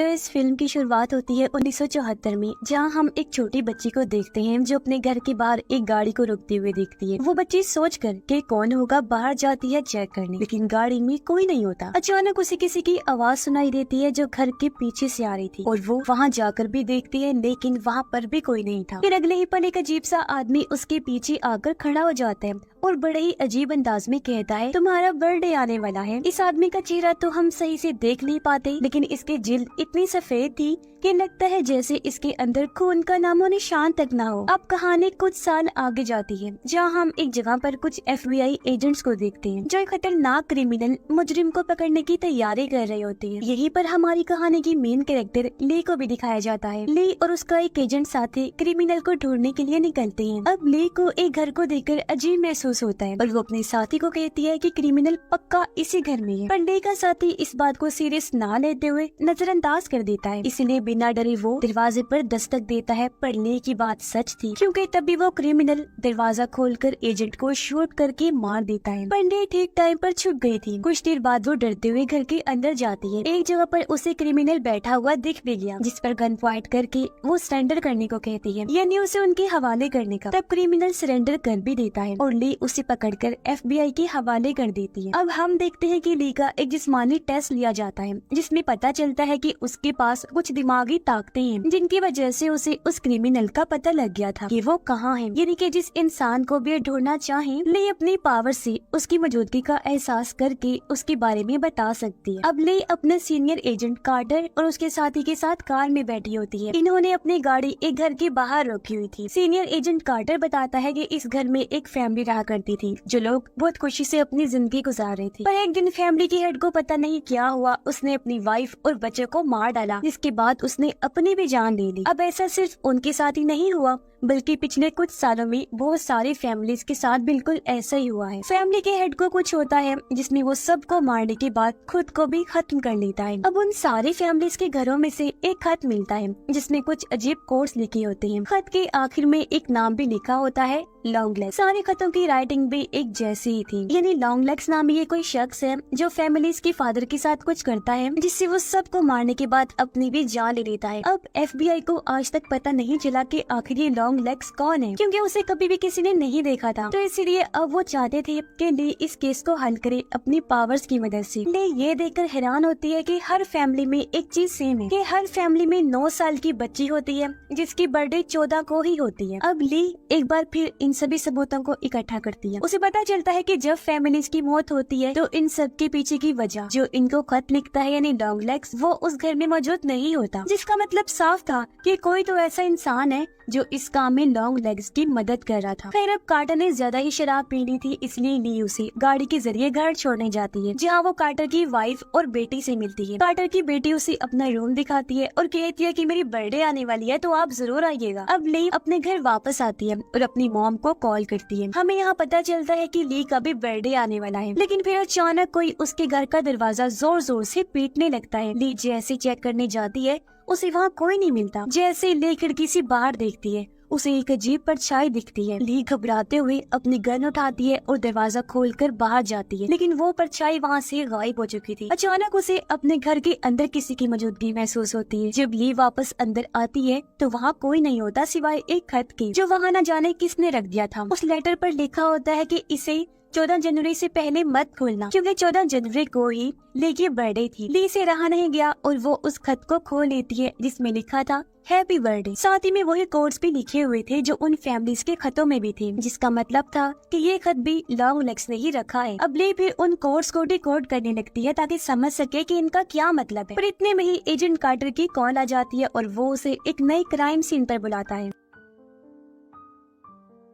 तो इस फिल्म की शुरुआत होती है 1974 में, जहां हम एक छोटी बच्ची को देखते हैं जो अपने घर के बाहर एक गाड़ी को रुकते हुए देखती है। वो बच्ची सोचकर कि कौन होगा बाहर जाती है चेक करने, लेकिन गाड़ी में कोई नहीं होता। अचानक उसे किसी की आवाज सुनाई देती है जो घर के पीछे से आ रही थी, और वो वहाँ जाकर भी देखती है, लेकिन वहाँ पर भी कोई नहीं था। फिर अगले ही पल एक अजीब सा आदमी उसके पीछे आकर खड़ा हो जाता है और बड़े ही अजीब अंदाज में कहता है, तुम्हारा बर्थडे आने वाला है। इस आदमी का चेहरा तो हम सही से देख नहीं पाते, लेकिन इसकी जिल्द इतनी सफेद थी कि लगता है जैसे इसके अंदर खून का नामो निशान तक ना हो। अब कहानी कुछ साल आगे जाती है, जहां हम एक जगह पर कुछ FBI एजेंट्स को देखते हैं जो एक खतरनाक क्रिमिनल मुजरिम को पकड़ने की तैयारी कर रहे होते हैं। यहीं पर हमारी कहानी की मेन कैरेक्टर ली को भी दिखाया जाता है। ली और उसका एक एजेंट साथी क्रिमिनल को ढूंढने के लिए निकलते हैं। अब ली को एक घर को देखकर अजीब महसूस होता है और वो अपने साथी को कहती है कि क्रिमिनल पक्का इसी घर में है। पर ली का साथी इस बात को सीरियस ना लेते हुए नजरअंदाज कर देता है, इसलिए बिना डरे वो दरवाजे पर दस्तक देता है। पर ली की बात सच थी, क्योंकि तभी वो क्रिमिनल दरवाजा खोलकर एजेंट को शूट करके मार देता है। पर ली ठीक टाइम पर छुप गई थी। कुछ देर बाद वो डरते हुए घर के अंदर जाती है। एक जगह पर उसे क्रिमिनल बैठा हुआ दिख भी गया, जिस पर गन पॉइंट करके वो सरेंडर करने को कहती है, यानी उसे उनके हवाले करने का। तब क्रिमिनल सरेंडर कर भी देता है और ली उसे पकड़कर FBI के हवाले कर देती है। अब हम देखते हैं कि ली का एक जिस्मानी टेस्ट लिया जाता है, जिसमें पता चलता है कि उसके पास कुछ दिमागी ताकतें हैं, जिनकी वजह से उसे उस क्रिमिनल का पता लग गया था कि वो कहाँ है, यानी कि जिस इंसान को भी ढूंढना चाहे, ली अपनी पावर से उसकी मौजूदगी का एहसास करके उसके बारे में बता सकती है। अब ली अपने सीनियर एजेंट कार्टर और उसके साथी के साथ कार में बैठी होती है। इन्होंने अपनी गाड़ी एक घर के बाहर रोकी हुई थी। सीनियर एजेंट कार्टर बताता है कि इस घर में एक फैमिली रहा करती थी, जो लोग बहुत खुशी से अपनी जिंदगी गुजार रहे थे। पर एक दिन फैमिली की हेड को पता नहीं क्या हुआ, उसने अपनी वाइफ और बच्चे को मार डाला, जिसके बाद उसने अपनी भी जान ले ली। अब ऐसा सिर्फ उनके साथ ही नहीं हुआ, बल्कि पिछले कुछ सालों में बहुत सारी फैमिलीज के साथ बिल्कुल ऐसा ही हुआ है। फैमिली के हेड को कुछ होता है जिसमें वो सबको मारने के बाद खुद को भी खत्म कर लेता है। अब उन सारी फैमिलीज के घरों में से एक खत मिलता है, जिसमें कुछ अजीब कोड्स लिखे होते हैं। खत के आखिर में एक नाम भी लिखा होता है, लॉन्ग लेग्स। सारे खतों की राइटिंग भी एक जैसी ही थी, यानी लॉन्ग लेग्स नामी ये कोई शख्स है जो फैमिलीज के फादर के साथ कुछ करता है, जिससे वो सबको मारने के बाद अपनी भी जान ले लेता है। अब FBI को आज तक पता नहीं चला कि आखिर ये लॉन्ग लेग्स कौन है, क्योंकि उसे कभी भी किसी ने नहीं देखा था। तो इसीलिए अब वो चाहते थे कि ली इस केस को हल करे अपनी पावर्स की मदद से। ली ये देखकर हैरान होती है कि हर फैमिली में एक चीज सेम है, कि हर फैमिली में 9 साल की बच्ची होती है जिसकी बर्थडे 14 को ही होती है। अब ली एक बार फिर इन सभी सबूतों को इकट्ठा करती है। उसे पता चलता है कि जब फैमिलीज की मौत होती है तो इन सब के पीछे की वजह जो इनको खत लिखता है, यानी लॉन्ग लेग्स, वो उस घर में मौजूद नहीं होता, जिसका मतलब साफ था कि कोई तो ऐसा इंसान है जो इस काम में लॉन्ग लेग्स की मदद कर रहा था। खैर अब कार्टर ने ज्यादा ही शराब पी ली थी, इसलिए ली उसे गाड़ी के जरिए घर छोड़ने जाती है, जहाँ वो कार्टर की वाइफ और बेटी से मिलती है। कार्टर की बेटी उसे अपना रूम दिखाती है और कहती है कि मेरी बर्थडे आने वाली है, तो आप जरूर आइएगा। अब ली अपने घर वापस आती है और अपनी मॉम को कॉल करती है। हमें यहाँ पता चलता है कि ली का भी बर्थडे आने वाला है, लेकिन फिर अचानक कोई उसके घर का दरवाजा जोर जोर से पीटने लगता है। ली जैसे चेक करने जाती है, उसे वहाँ कोई नहीं मिलता। जैसे ली खिड़की से बाहर देखती है, उसे एक अजीब परछाई दिखती है। ली घबराते हुए अपनी गन उठाती है और दरवाजा खोलकर बाहर जाती है, लेकिन वो परछाई वहाँ से गायब हो चुकी थी। अचानक उसे अपने घर के अंदर किसी की मौजूदगी महसूस होती है। जब ली वापस अंदर आती है तो वहाँ कोई नहीं होता सिवाय एक खत के, जो वहाँ न जाने किसने रख दिया था। उस लेटर पर लिखा होता है कि इसे 14 जनवरी से पहले मत खोलना, क्योंकि 14 जनवरी को ही ली की बर्थडे थी। ली से रहा नहीं गया और वो उस खत को खोल लेती है जिसमें लिखा था हैप्पी बर्थडे। साथ ही में वही कोड्स भी लिखे हुए थे जो उन फैमिलीज के खतों में भी थे, जिसका मतलब था कि ये खत भी लॉन्ग लेग्स ने ही रखा है। अब ली फिर उन कोड्स को डिकोड करने लगती है ताकि समझ सके कि इनका क्या मतलब है। पर इतने में ही एजेंट कार्टर की कॉल आ जाती है और वो उसे एक नई क्राइम सीन पर बुलाता है।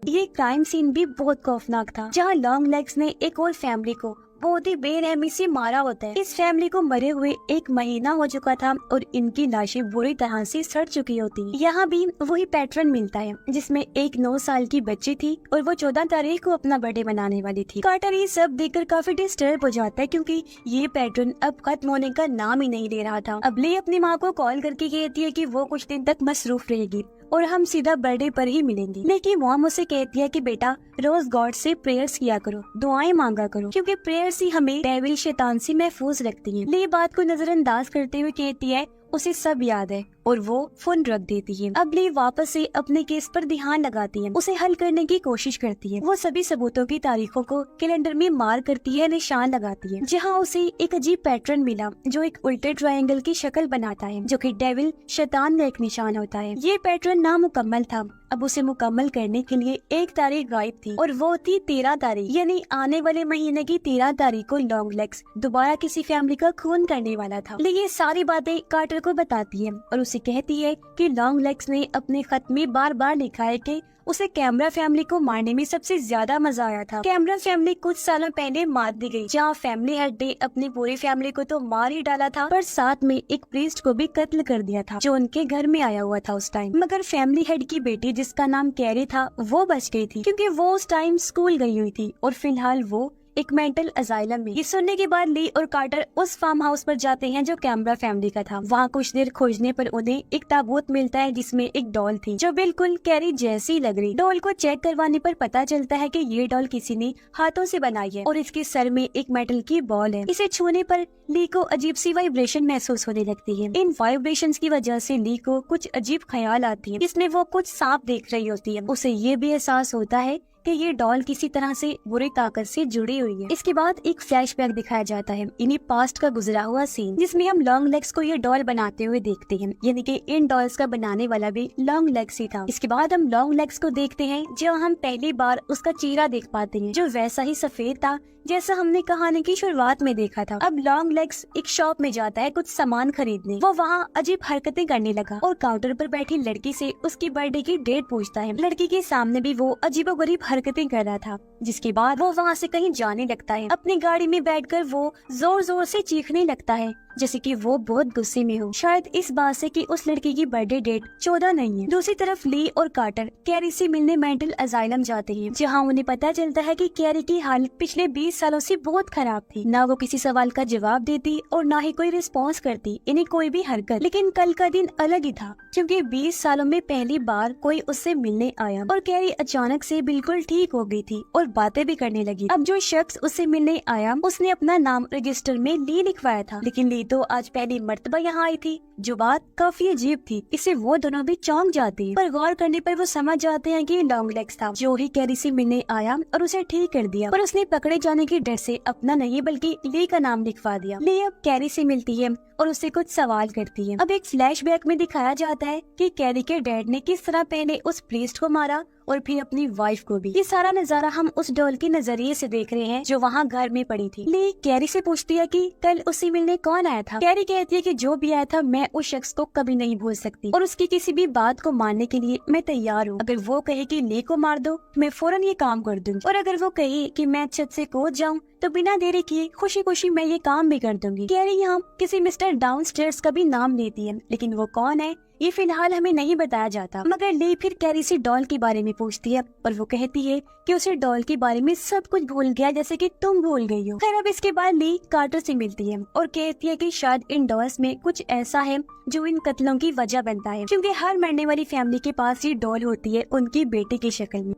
ये क्राइम सीन भी बहुत खौफनाक था, जहाँ लॉन्ग लेग्स ने एक और फैमिली को बहुत ही बेरहमी से मारा होता है। इस फैमिली को मरे हुए 1 महीना हो चुका था और इनकी लाशें बुरी तरह से सड़ चुकी होती। यहाँ भी वही पैटर्न मिलता है, जिसमें एक 9 साल की बच्ची थी और वो 14 तारीख को अपना बर्थडे मनाने वाली थी। कार्टर ये सब देखकर काफी डिस्टर्ब हो जाता है, क्योंकि ये पैटर्न अब खत्म होने का नाम ही नहीं ले रहा था। अब ली अपनी माँ को कॉल करके कहती है कि वो कुछ दिन तक मसरूफ रहेगी और हम सीधा बर्थडे पर ही मिलेंगे, लेकिन मॉम उसे कहती है कि बेटा रोज गॉड से प्रेयर्स किया करो, दुआएं मांगा करो, क्योंकि प्रेयर्स ही हमें डेविल शैतान से महफूज रखती हैं। ली बात को नजरअंदाज करते हुए कहती है उसे सब याद है और वो फोन रख देती है। अब ली वापस से अपने केस पर ध्यान लगाती है, उसे हल करने की कोशिश करती है। वो सभी सबूतों की तारीखों को कैलेंडर में मार करती है, निशान लगाती है, जहाँ उसे एक अजीब पैटर्न मिला जो एक उल्टे ट्रायंगल की शक्ल बनाता है, जो कि डेविल शैतान का एक निशान होता है। ये पैटर्न नामुकम्मल था। अब उसे मुकम्मल करने के लिए एक तारीख गायब थी और वो थी 13 तारीख, यानी आने वाले महीने की 13 तारीख को लॉन्ग लेग्स दोबारा किसी फैमिली का खून करने वाला था। लेकिन ये सारी बातें कार्टर को बताती है और उसे कहती है कि लॉन्ग लेग्स ने अपने खत में बार बार लिखा है कि उसे कैमरा फैमिली को मारने में सबसे ज्यादा मजा आया था। कैमरा फैमिली कुछ सालों पहले मार दी गई, जहाँ फैमिली हेड ने अपनी पूरी फैमिली को तो मार ही डाला था, पर साथ में एक प्रीस्ट को भी कत्ल कर दिया था जो उनके घर में आया हुआ था उस टाइम। मगर फैमिली हेड की बेटी, जिसका नाम कैरी था, वो बच गई थी क्योंकि वो उस टाइम स्कूल गई हुई थी और फिलहाल वो एक मेंटल असाइलम में। ये सुनने के बाद ली और कार्टर उस फार्म हाउस पर जाते हैं जो कैमरा फैमिली का था। वहाँ कुछ देर खोजने पर उन्हें एक ताबूत मिलता है जिसमें एक डॉल थी जो बिल्कुल कैरी जैसी लग रही। डॉल को चेक करवाने पर पता चलता है कि ये डॉल किसी ने हाथों से बनाई है और इसके सर में एक मेटल की बॉल है। इसे छूने पर ली को अजीब सी वाइब्रेशन महसूस होने लगती है। इन वाइब्रेशंस की वजह से ली को कुछ अजीब ख्याल आती है, जिसमें वो कुछ सांप देख रही होती है। उसे ये भी एहसास होता है कि ये डॉल किसी तरह से बुरी ताकत से जुड़ी हुई है। इसके बाद एक फ्लैशबैक दिखाया जाता है, इन्हीं पास्ट का गुजरा हुआ सीन, जिसमें हम लॉन्ग लेग्स को ये डॉल बनाते हुए देखते हैं, यानी कि इन डॉल्स का बनाने वाला भी लॉन्ग लेग्स ही था। इसके बाद हम लॉन्ग लेग्स को देखते हैं, जो हम पहली बार उसका चेहरा देख पाते हैं, जो वैसा ही सफेद था जैसा हमने कहानी की शुरुआत में देखा था। अब लॉन्ग लेग्स एक शॉप में जाता है कुछ सामान खरीदने। वो वहाँ अजीब हरकतें करने लगा और काउंटर पर बैठी लड़की से उसकी बर्थडे की डेट पूछता है। लड़की के सामने भी वो अजीबोगरीब हरकतें कर रहा था, जिसके बाद वो वहाँ से कहीं जाने लगता है। अपनी गाड़ी में बैठकर वो जोर जोर से चीखने लगता है, जैसे कि वो बहुत गुस्से में हो, शायद इस बात से कि उस लड़की की बर्थडे डेट 14 नहीं है। दूसरी तरफ ली और कार्टर कैरी से मिलने मेंटल असाइलम जाते हैं, जहाँ उन्हें पता चलता है कि कैरी की हालत पिछले 20 सालों से बहुत खराब थी। ना वो किसी सवाल का जवाब देती और ना ही कोई रिस्पॉन्स करती, इन्हें कोई भी हरकत। लेकिन कल का दिन अलग ही था, क्योंकि 20 सालों में पहली बार कोई उससे मिलने आया और कैरी अचानक से बिल्कुल ठीक हो गई थी और बातें भी करने लगी। अब जो शख्स उससे मिलने आया उसने अपना नाम रजिस्टर में ली लिखवाया था, लेकिन ली तो आज पहली मर्तबा यहाँ आई थी, जो बात काफी अजीब थी। इससे वो दोनों भी चौंक जाते हैं, पर गौर करने पर वो समझ जाते हैं कि ये लॉन्ग लेग्स था जो ही कैरी से मिलने आया और उसे ठीक कर दिया। पर उसने पकड़े जाने की डर से अपना नहीं बल्कि ली का नाम लिखवा दिया। ली अब कैरी से मिलती है और उससे कुछ सवाल करती है। अब एक फ्लैशबैक में दिखाया जाता है कि कैरी के डैड ने किस तरह पहले उस प्रीस्ट को मारा और फिर अपनी वाइफ को भी। ये सारा नजारा हम उस डॉल के नजरिए से देख रहे हैं जो वहाँ घर में पड़ी थी। ली कैरी से पूछती है कि कल उससे मिलने कौन आया था। कैरी कहती है कि जो भी आया था मैं उस शख्स को कभी नहीं भूल सकती और उसकी किसी भी बात को मानने के लिए मैं तैयार हूँ। अगर वो कहे कि ली को मार दो, मैं फौरन ये काम कर दूंगी, और अगर वो कहे कि मैं छत से कूद जाऊँ तो बिना देरी किए खुशी खुशी मैं ये काम भी कर दूंगी। कैरी यहाँ किसी मिस्टर डाउनस्टेयर्स का भी नाम लेती है, लेकिन वो कौन है ये फिलहाल हमें नहीं बताया जाता। मगर ली फिर कैरी से डॉल के बारे में पूछती है और वो कहती है कि उसे डॉल के बारे में सब कुछ भूल गया, जैसे कि तुम भूल गई हो। खैर अब इसके बाद ली कार्टर से मिलती है और कहती है कि शायद इन डॉल्स में कुछ ऐसा है जो इन कत्लों की वजह बनता है, क्योंकि हर मरने वाली फैमिली के पास ये डॉल होती है उनकी बेटी की शक्ल में।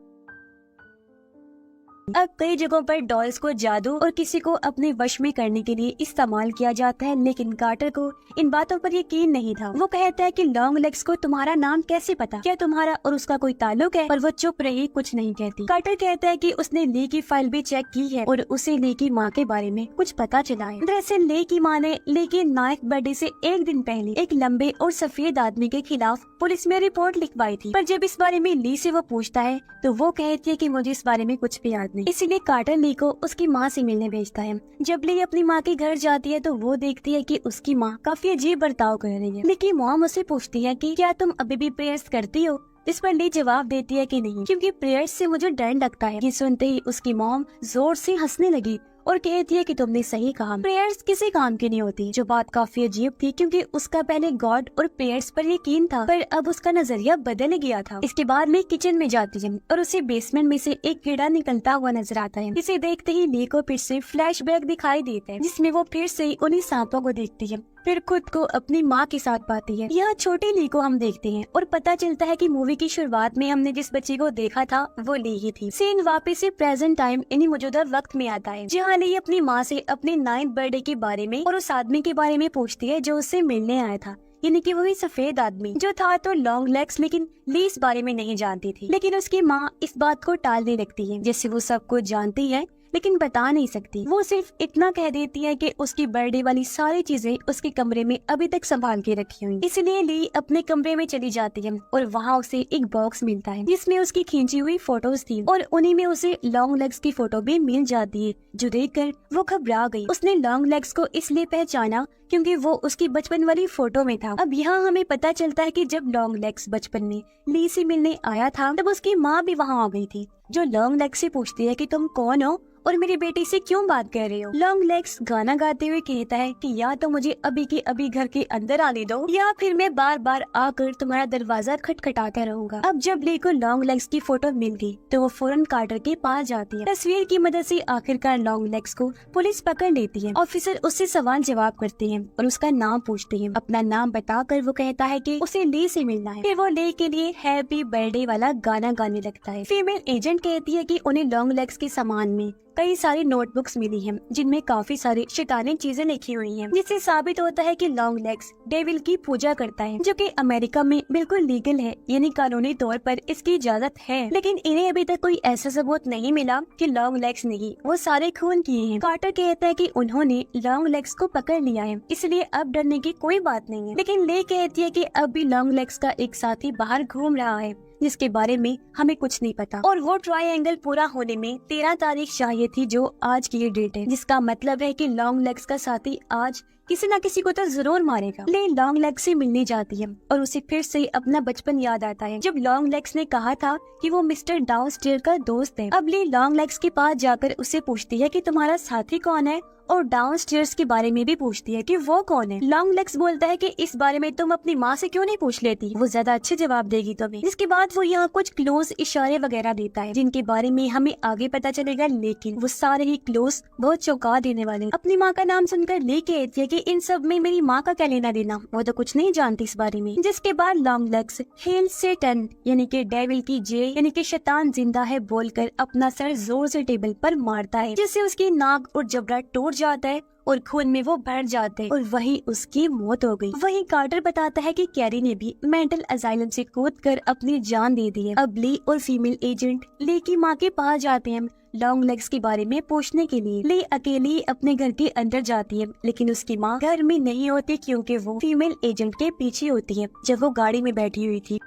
अब कई जगहों पर डॉल्स को जादू और किसी को अपने वश में करने के लिए इस्तेमाल किया जाता है, लेकिन कार्टर को इन बातों पर यकीन नहीं था। वो कहता है कि लॉन्ग लेग्स को तुम्हारा नाम कैसे पता, क्या तुम्हारा और उसका कोई ताल्लुक है? और वो चुप रही, कुछ नहीं कहती। कार्टर कहता है कि उसने ली की फाइल भी चेक की है और उसे ली की माँ के बारे में कुछ पता चला है। दरअसल ली की माँ ने ली के नाइफ बर्थडे से एक दिन पहले एक लंबे और सफेद आदमी के खिलाफ पुलिस में रिपोर्ट लिखवाई थी, पर जब इस बारे में ली से वो पूछता है तो वो कहती है कि मुझे इस बारे में कुछ भी याद नहीं। इसीलिए कार्टर ली को उसकी माँ से मिलने भेजता है। जब ली अपनी माँ के घर जाती है तो वो देखती है कि उसकी माँ काफी अजीब बर्ताव कर रही है। लेकिन मॉम उससे पूछती है कि क्या तुम अभी भी प्रेयर्स करती हो, इस पर ली जवाब देती है कि नहीं, क्योंकि प्रेयर्स से मुझे डर लगता है। ये सुनते ही उसकी मॉम जोर से हंसने लगी और कहती है कि तुमने सही कहा, प्रेयर्स किसी काम की नहीं होती। जो बात काफी अजीब थी, क्योंकि उसका पहले गॉड और प्रेयर्स पर यकीन था, पर अब उसका नजरिया बदल गया था। इसके बाद ली किचन में जाती है और उसे बेसमेंट में से एक कीड़ा निकलता हुआ नजर आता है। इसे देखते ही ली को फिर से फ्लैशबैक दिखाई देता है, जिसमें वो फिर से उन्हीं सांपों को देखती है, फिर खुद को अपनी माँ के साथ पाती है। यहाँ छोटी ली को हम देखते हैं और पता चलता है कि मूवी की शुरुआत में हमने जिस बच्ची को देखा था वो ली ही थी। सीन वापस से प्रेजेंट टाइम यानी मौजूदा वक्त में आता है, जहाँ ली अपनी माँ से अपने 9th बर्थडे के बारे में और उस आदमी के बारे में पूछती है जो उससे मिलने आया था। यानी कि वही सफेद आदमी जो था तो लॉन्ग लेग्स, लेकिन ली इस बारे में नहीं जानती थी। लेकिन उसकी माँ इस बात को टालने लगती है, जिससे वो सब कुछ जानती है लेकिन बता नहीं सकती। वो सिर्फ इतना कह देती है कि उसकी बर्थडे वाली सारी चीजें उसके कमरे में अभी तक संभाल के रखी हुई। इसलिए ली अपने कमरे में चली जाती है और वहाँ उसे एक बॉक्स मिलता है जिसमें उसकी खींची हुई फोटोज थी और उन्हीं में उसे लॉन्ग लेग्स की फोटो भी मिल जाती है, जो देखकर वो घबरा गई। उसने लॉन्ग लेग्स को इसलिए पहचाना क्योंकि वो उसकी बचपन वाली फोटो में था। अब यहाँ हमें पता चलता है कि जब लॉन्ग लेग्स बचपन में ली से मिलने आया था तब उसकी माँ भी वहाँ आ गई थी, जो लॉन्ग लेग्स से पूछती है कि तुम कौन हो और मेरी बेटी से क्यों बात कर रहे हो। लॉन्ग लेग्स गाना गाते हुए कहता है कि या तो मुझे अभी के अभी घर के अंदर आने दो या फिर मैं बार बार आकर तुम्हारा दरवाजा खटखटाता रहूंगा। अब जब ली को लॉन्ग लेग्स की फोटो मिल गई तो वो फौरन कार्टर के पास जाती है। तस्वीर की मदद से आखिरकार लॉन्ग लेग्स को पुलिस पकड़ लेती है। ऑफिसर उससे सवाल जवाब करते हैं और उसका नाम पूछते हैं। अपना नाम बताकर वो कहता है कि उसे ली से मिलना है। फिर वो ली के लिए हैप्पी बर्थडे वाला गाना गाने लगता है। फीमेल एजेंट कहती है कि उन्हें लॉन्ग लेग्स के सामान में कई सारी नोटबुक्स मिली हैं जिनमें काफी सारी शैतानी चीजें लिखी हुई हैं, जिससे साबित होता है कि लॉन्ग लेग्स डेविल की पूजा करता है, जो कि अमेरिका में बिल्कुल लीगल है, यानी कानूनी तौर पर इसकी इजाजत है। लेकिन इन्हें अभी तक कोई ऐसा सबूत नहीं मिला कि लॉन्ग लेग्स नहीं वो सारे खून किए हैं। कार्टर कहता है कि उन्होंने लॉन्ग लेग्स को पकड़ लिया है, इसलिए अब डरने की कोई बात नहीं है। लेकिन ले कहती है कि अब भी लॉन्ग लेग्स का एक साथी बाहर घूम रहा है जिसके बारे में हमें कुछ नहीं पता, और वो ट्रायंगल पूरा होने में 13 तारीख चाहिए थी, जो आज की ये डेट है, जिसका मतलब है कि लॉन्ग लेग्स का साथी आज किसी न किसी को तो जरूर मारेगा। ले लॉन्ग लेग्स से मिलने जाती है और उसे फिर से अपना बचपन याद आता है जब लॉन्ग लेग्स ने कहा था कि वो मिस्टर डाउनस्टेयर का दोस्त है। अब ले लॉन्ग लेग्स के पास जाकर उससे पूछती है कि तुम्हारा साथी कौन है और डाउनस्टेयर्स के बारे में भी पूछती है कि वो कौन है। लॉन्ग लेग्स बोलता है कि इस बारे में तुम अपनी माँ से क्यों नहीं पूछ लेती, वो ज्यादा अच्छे जवाब देगी तुम्हें। जिसके बाद वो यहाँ कुछ क्लोज इशारे वगैरह देता है जिनके बारे में हमें आगे पता चलेगा, लेकिन वो सारे ही क्लोज बहुत चौंका देने वाले। अपनी माँ का नाम सुनकर ले कहती है कि इन सब में मेरी माँ का क्या लेना देना, वो तो कुछ नहीं जानती इस बारे में। जिसके बाद लॉन्ग लेग्स हेल सेटन यानी कि डेविल की जय यानी कि शैतान जिंदा है बोलकर अपना सर जोर से टेबल पर मारता है, जिससे उसकी नाक और जबड़ा टूट जाता है और खून में वो भर जाते हैं और वहीं उसकी मौत हो गई। वहीं कार्टर बताता है कि कैरी ने भी मेंटल असाइलम से कूदकर अपनी जान दे दी है। अब ली और फीमेल एजेंट ली की माँ के पास जाते हैं लॉन्ग लेग्स के बारे में पूछने के लिए। ली अकेली अपने घर के अंदर जाती है, लेकिन उसकी माँ घर में नहीं होती क्योंकि वो फीमेल एजेंट के पीछे होती है जब वो गाड़ी में बैठी हुई थी।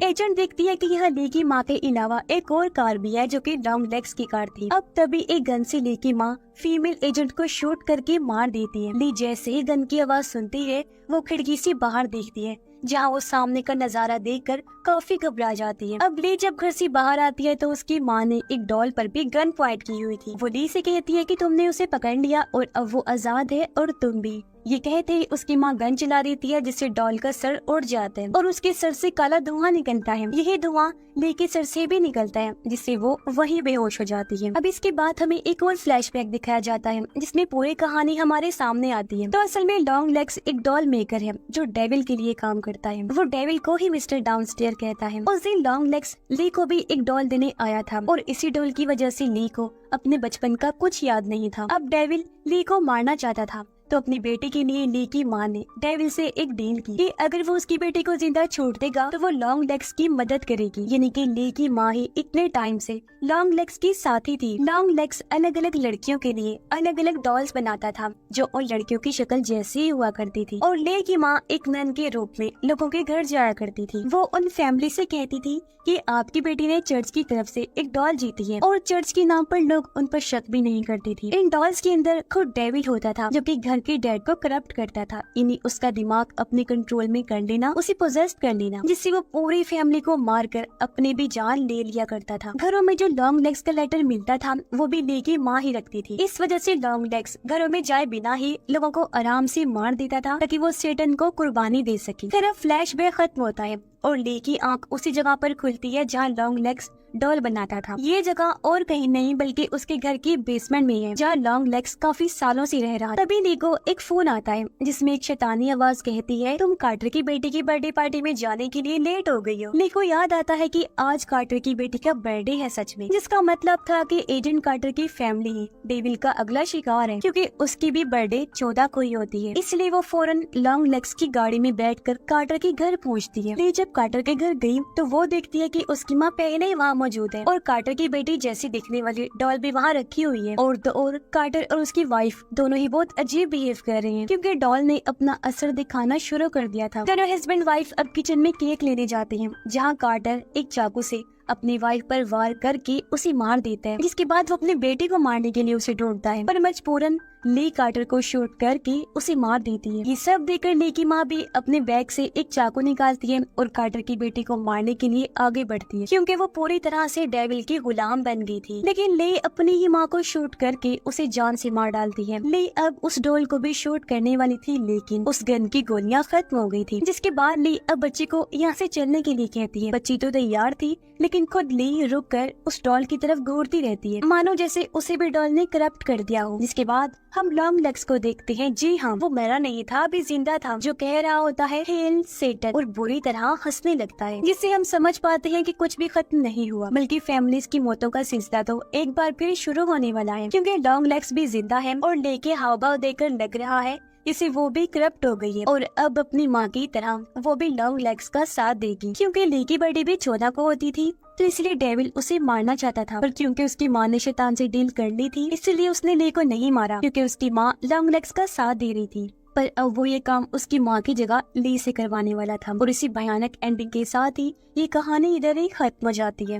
एजेंट देखती है कि यहाँ ली की माँ के अलावा एक और कार भी है जो कि लॉन्ग लेग्स की कार थी। अब तभी एक गन से ली की माँ फीमेल एजेंट को शूट करके मार देती है। ली जैसे ही गन की आवाज सुनती है वो खिड़की से बाहर देखती है, जहाँ वो सामने का नजारा देखकर काफी घबरा जाती है। अब ली जब घर से बाहर आती है तो उसकी माँ ने एक डॉल पर भी गन पॉइंट की हुई थी। वो ली से कहती है कि तुमने उसे पकड़ लिया और अब वो आजाद है और तुम भी। ये कहते ही उसकी माँ गन चला देती है, जिससे डॉल का सर उड़ जाता है और उसके सर से काला धुआं निकलता है। यही धुआं ली के सर से भी निकलता है, जिससे वो वहीं बेहोश हो जाती है। अब इसके बाद हमें एक और फ्लैशबैक दिखाया जाता है जिसमें पूरी कहानी हमारे सामने आती है। तो असल में लॉन्ग लेग्स एक डॉल मेकर है जो डेविल के लिए काम करता है। वो डेविल को ही मिस्टर डाउनस्टेयर कहता है। उस दिन लॉन्ग लेग्स ली को भी एक डॉल देने आया था और इसी डॉल की वजह से ली को अपने बचपन का कुछ याद नहीं था। अब डेविल ली को मारना चाहता था, तो अपनी बेटी के लिए ली की माँ ने डेविल से एक डील की कि अगर वो उसकी बेटी को जिंदा छोड़ देगा तो वो लॉन्ग लेग्स की मदद करेगी। यानी कि ली की माँ ही इतने टाइम से लॉन्ग लेग्स की साथी थी। लॉन्ग लेग्स अलग अलग लड़कियों के लिए अलग अलग डॉल्स बनाता था जो उन लड़कियों की शक्ल जैसी ही हुआ करती थी, और ली की माँ एक नन के रूप में लोगों के घर जाया करती थी। वो उन फैमिली से कहती थी कि आपकी बेटी ने चर्च की तरफ से एक डॉल जीती है, और चर्च के नाम पर लोग उन पर शक भी नहीं करती थी। इन डॉल्स के अंदर खुद डेविल होता था जो कि घर के डैड को करप्ट करता था, यानी उसका दिमाग अपने कंट्रोल में कर लेना, उसे पोजेस्ट कर लेना, जिससे वो पूरी फैमिली को मारकर अपने भी जान ले लिया करता था। घरों में जो लॉन्ग लेग्स का लेटर मिलता था वो भी ली की माँ ही रखती थी। इस वजह से लॉन्ग लेग्स घरों में जाए बिना ही लोगों को आराम से मार देता था ताकि वो सेटन को कुर्बानी दे सके। फिर अब फ्लैशबैक खत्म होता है और ली की आंख उसी जगह पर खुलती है जहाँ लॉन्ग लेग्स डॉल बनाता था। ये जगह और कहीं नहीं बल्कि उसके घर की बेसमेंट में है जहाँ लॉन्ग लेग्स काफी सालों से रह रहा। तभी ली को एक फोन आता है जिसमें एक शैतानी आवाज कहती है, तुम कार्टर की बेटी की बर्थडे पार्टी में जाने के लिए लेट हो गई हो। ली को याद आता है कि आज कार्टर की बेटी का बर्थडे है सच में, जिसका मतलब था कि एजेंट कार्टर की फैमिली ही डेविल का अगला शिकार है, क्योंकि उसकी भी बर्थडे 14 को ही होती है। इसलिए वो फौरन लॉन्ग लेग्स की गाड़ी में बैठकर कार्टर के घर पहुंचती है। ली जब कार्टर के घर गई तो वो देखती है कि उसकी माँ पहले ही वहाँ मौजूद है और कार्टर की बेटी जैसी दिखने वाली डॉल भी वहाँ रखी हुई है। और तो और कार्टर और उसकी वाइफ दोनों ही बहुत अजीब बिहेव कर रहे हैं, क्योंकि डॉल ने अपना असर दिखाना शुरू कर दिया था। दोनों हस्बैंड वाइफ अब किचन में केक लेने जाते हैं जहाँ कार्टर एक चाकू से अपनी वाइफ पर वार करके उसे मार देता है, जिसके बाद वो अपनी बेटी को मारने के लिए उसे ढूंढता है, पर मजबूरन ली कार्टर को शूट करके उसे मार देती है। ये सब देखकर ली की माँ भी अपने बैग से एक चाकू निकालती है और कार्टर की बेटी को मारने के लिए आगे बढ़ती है, क्योंकि वो पूरी तरह से डेविल की गुलाम बन गई थी। लेकिन ली अपनी ही माँ को शूट करके उसे जान से मार डालती है। ली अब उस डॉल को भी शूट करने वाली थी, लेकिन उस गन की गोलियां खत्म हो गई थी, जिसके बाद ली अब बच्ची को यहाँ से चलने के लिए कहती है। बच्ची तो तैयार थी, लेकिन खुद ली रुक कर उस डॉल की तरफ घूरती रहती है, मानो जैसे उसे भी डॉल ने करप्ट कर दिया हो। जिसके बाद हम लॉन्ग लेग्स को देखते हैं। जी हाँ, वो मरा नहीं था, अभी जिंदा था, जो कह रहा होता है हेल सेटन और बुरी तरह हंसने लगता है, जिससे हम समझ पाते हैं कि कुछ भी खत्म नहीं हुआ, बल्कि फैमिलीज की मौतों का सिलसिला तो एक बार फिर शुरू होने वाला है, क्योंकि लॉन्ग लेग्स भी जिंदा है और लेके हाव भाव देकर लग रहा है इसे वो भी करप्ट हो गई है और अब अपनी माँ की तरह वो भी लॉन्ग लेग्स का साथ देगी। क्योंकि ली की बर्थडे भी 14 को होती थी, तो इसलिए डेविल उसे मारना चाहता था, पर क्योंकि उसकी माँ ने शैतान से डील कर ली थी, इसलिए उसने ली को नहीं मारा, क्योंकि उसकी माँ लॉन्ग लेग्स का साथ दे रही थी। पर अब वो ये काम उसकी माँ की जगह ली से करवाने वाला था। और इसी भयानक एंडिंग के साथ ही ये कहानी इधर ही खत्म हो जाती है।